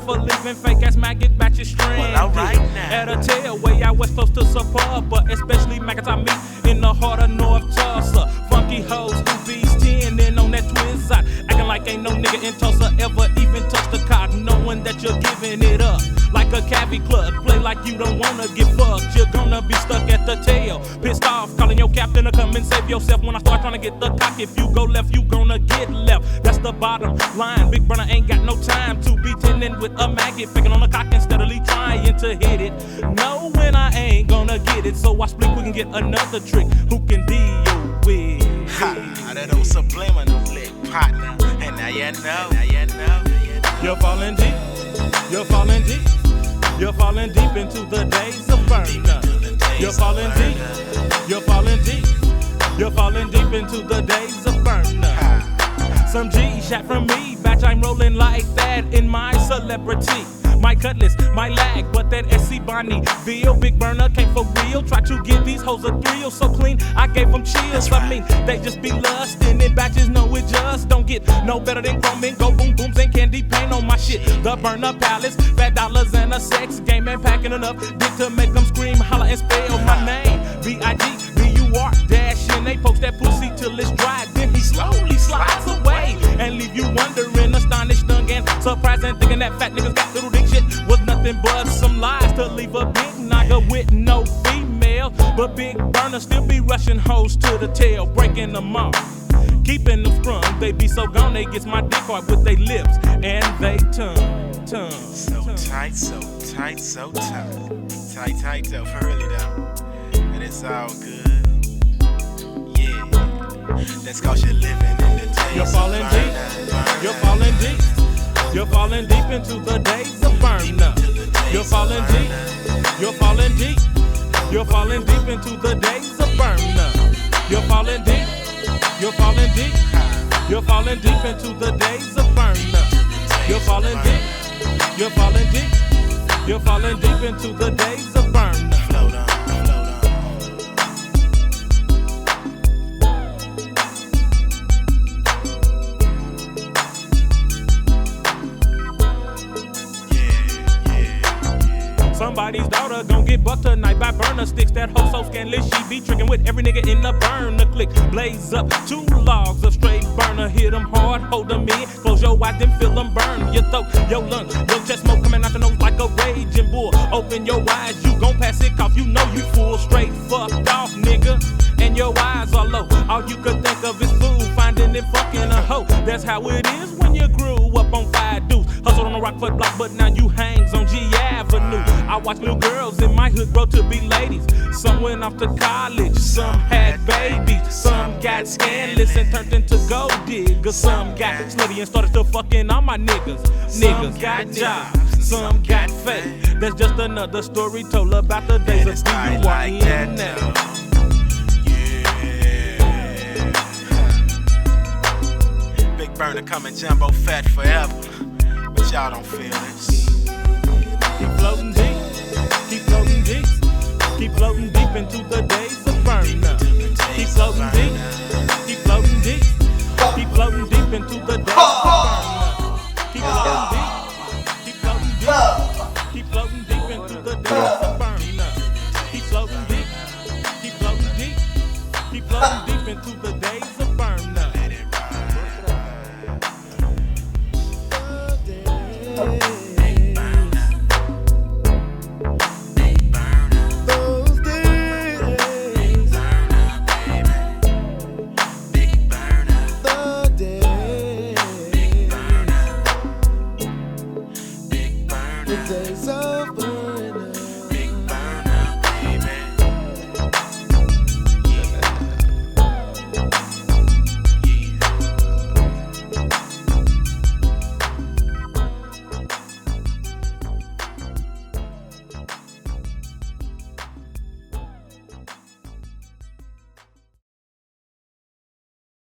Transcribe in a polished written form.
for leaving fake ass maggot batches stranded. Well, alright now. At a tail way out west close to suburb, but especially maggots I meet in the heart of North Tulsa. Funky hoes who bees 10 in on that twin side, acting like ain't no nigga in Tulsa ever even touched the cock, knowing that you're giving it up like a cavi club. Play like you don't wanna get fucked, you're gonna be stuck at the tail. Pissed off, calling your captain to come and save yourself. When I start trying to get the cock, if you go left, you gonna get left. That's the bottom line. Big Burner ain't got no time to be tending with a maggot, faking on a cock and steadily trying to hit it. Know when I ain't gonna get it, so I split quick and get another trick. Who can deal with? Ha, that old subliminal lick, partner. And now you know. You're falling deep. You're falling deep. You're falling deep into the days of burner. You're falling deep. You're falling deep. You're falling deep into the days of burner. Some G shot from me, batch I'm rolling like that in my celebrity. My cutlass, my lag, but that SC Bonnie Bill, Big Burner came for real. Try to give these hoes a thrill, so clean I gave them chills. I mean, they just be lustin' and batches know it just don't get no better than chrome and go boom booms and candy paint on my shit. The Burner Palace, fat dollars and a sex game and packing enough dick to make them scream, holler and spell my name. B-I-G-B-U-R dash and they post that pussy till it's dry. Then he slowly slides away and leave you wondering, astonished, stung and surprised and thinking that fat niggas got little dick shit was nothing but some lies to leave a big nigga with no female. But Big Burner still be rushing hoes to the tail, breaking them off, keeping them strung. They be so gone, they gets my dick hard with they lips and they tongue. So tight, so tight, so tight. Tight though, for really though. And it's all good. Yeah. That's cause you're living in the days. You're falling deep. You're falling deep. You're falling deep into the days of burner. You're falling deep. You're falling deep. You're falling deep into the days of burner. You're falling deep. You're falling deep. You're falling deep into the days of burner. You're falling deep. You're falling deep. You're falling deep into the days of burner. Float on. Somebody's daughter gon' get bucked tonight by burner sticks. That hoe so scandalous, she be tricking with every nigga in the burner click. Blaze up 2 logs of straight burner, hit them hard, hold them in. Close your eyes, then feel them burn your throat, your lungs, your chest smoke coming out the nose like a raging bull. Open your eyes, you gon' pass it off, you know you full. Straight fucked off, nigga, and your eyes are low. All you could think of is food, finding and fucking a hoe. That's how it is when you grew up on 5 dudes. Hustled on the Rockford block, but now you hangs on G Avenue. I watch little girls in my hood grow to be ladies. Some went off to college, some had babies, some got scandalous and turned into gold diggers. Some got slutty and started still fucking all my niggas. Niggas got jobs, some got fake. That's just another story told about the days of B.U.R. now. Big Burner coming jumbo fat forever, but y'all don't feel it. Keep floating deep, keep floating deep, keep floating deep into the days of burner. Keep floating deep, keep floating deep, keep floating deep into the days of burner. Keep floating deep, keep floating deep, keep floating deep into the days of burner.